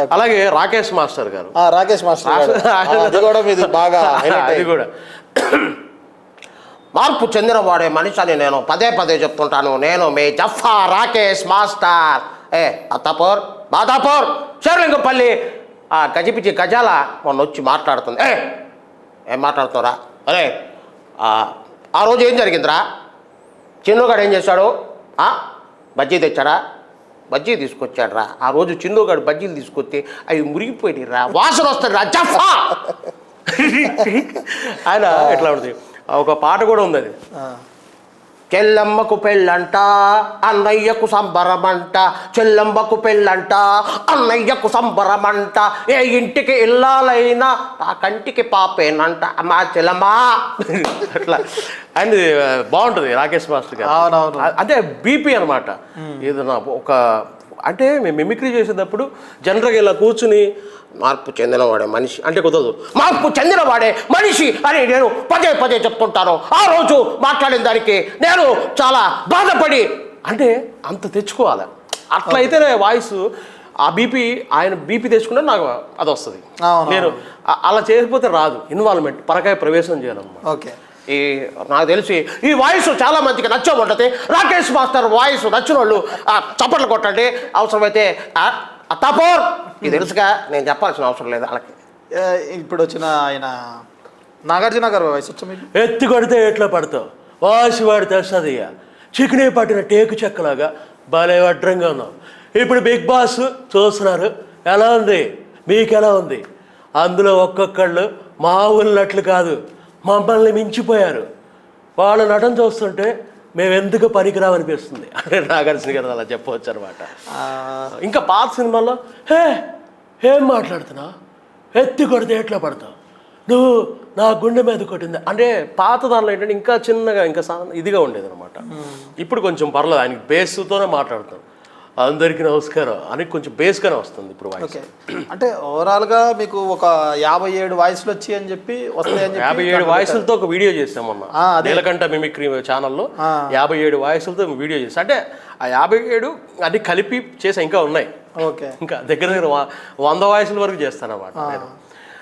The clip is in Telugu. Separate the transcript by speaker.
Speaker 1: అలాగే రాకేష్ మాస్టర్ గారు,
Speaker 2: రాకేష్ మాస్టర్ అది కూడా మీది బాగా
Speaker 1: అది కూడా
Speaker 3: మార్పు చెందినవాడే మనిషి అని నేను పదే పదే చెప్తుంటాను. నేను మీ జఫా రాకేష్ మాస్టర్. అత్తాపూర్, బాదాపూర్, షేర్లింగపల్లి ఆ గజిపిచి గజాల మొన్న వచ్చి మాట్లాడుతుంది. ఏం మాట్లాడుతున్నారా? అరే ఆ రోజు ఏం జరిగిందిరా? చిన్నుగాడు ఏం చేశాడు? బజ్జీ తెచ్చాడా? బజ్జీ తీసుకొచ్చాడు రా. ఆ రోజు చిన్నుగాడు బజ్జీలు తీసుకొస్తే అవి మురిగిపోయి రా, వాసన వస్తుంది రా జఫా. ఆయన ఎట్లా ఉంటుంది, ఒక పాట కూడా ఉంది. అది చెల్లమ్మకు పెళ్ళంట అన్నయ్యకు సంబరమంట, చెల్లమ్మకు పెళ్ళంట అన్నయ్యకు సంబరమంట, ఏ ఇంటికి ఇల్లాలైనా ఆ కంటికి పాపేనంట మా చెల్లమ్మా. అట్లా అండ్ బాగుంటుంది రాకేష్ మాస్టర్ గారు. అదే బీపీ అనమాట. ఏదన్నా ఒక అంటే మేము మిమిక్రీ చేసేటప్పుడు జనరల్గా ఇలా కూర్చుని మార్పు చెందినవాడే మనిషి అంటే కుదరదు. మార్పు చెందినవాడే మనిషి అని నేను పదే పదే చెప్తుంటాను. ఆ రోజు మాట్లాడిన దానికి నేను చాలా బాధపడి, అంటే అంత తెచ్చుకోవాలి. అట్లయితేనే వాయిస్ ఆ బీపీ, ఆయన బీపీ తెచ్చుకుంటే నాకు అది వస్తుంది. నేను అలా చేయకపోతే రాదు. ఇన్వాల్వ్మెంట్, పరకాయ ప్రవేశం చేయాలన్నమాట.
Speaker 2: ఓకే.
Speaker 3: నాకు తెలిసి ఈ వాయిస్ చాలా మందికి నచ్చ ఉంటుంది. రాకేష్ మాస్టర్ వాయిస్ నచ్చిన వాళ్ళు చప్పట్లు కొట్టండి. అవసరమైతే అత్తాపూర్ ఇది తెలుసుగా, నేను చెప్పాల్సిన అవసరం లేదు వాళ్ళకి.
Speaker 2: ఇప్పుడు వచ్చిన ఆయన నాగార్జున గారు వాయిస్ వచ్చా మీకు?
Speaker 1: ఎత్తి కొడితే ఎట్లా పడతావు, వాసి వాడి తెలుస్తుంది. ఇక చికెనే పట్టిన టేకు చెక్కలాగా భలే వడ్రంగా ఉన్నావు. ఇప్పుడు బిగ్ బాస్ చూస్తున్నారు, ఎలా ఉంది, మీకు ఎలా ఉంది? అందులో ఒక్కొక్కళ్ళు మా ఊళ్ళట్లు కాదు, మమ్మల్ని మించిపోయారు. వాళ్ళ నటన చూస్తుంటే మేము ఎందుకు పనికిరామనిపిస్తుంది అంటే నాగార్జున గారు అలా చెప్పవచ్చు అనమాట. ఇంకా పాత సినిమాల్లో ఏం మాట్లాడుతున్నావు, ఎత్తి కొడితే ఎట్లా పడతావు, నువ్వు నా గుండె మీద కొట్టింది అంటే పాత దానిలో ఏంటంటే ఇంకా చిన్నగా ఇంకా ఇదిగా ఉండేది అనమాట. ఇప్పుడు కొంచెం పర్లేదు, ఆయనకి బేస్తోనే మాట్లాడుతాం. అందరికీ నమస్కారం అని కొంచెం బేస్గానే వస్తుంది ఇప్పుడు వాయిస్.
Speaker 2: అంటే ఓవరాల్గా మీకు ఒక 57 వాయిస్లు వచ్చి అని చెప్పి వస్తాయని
Speaker 1: 57 వాయిస్లతో ఒక వీడియో చేసాం మొన్న నీలకంఠ మిమిక్రీ ఛానల్లో. 57 వాయిస్లతో వీడియో చేసాం. అంటే ఆ 57 అది కలిపి చేసా, ఇంకా ఉన్నాయి.
Speaker 2: ఓకే.
Speaker 1: ఇంకా దగ్గర 100 వాయిస్ల వరకు చేస్తాను అన్నమాట నేను.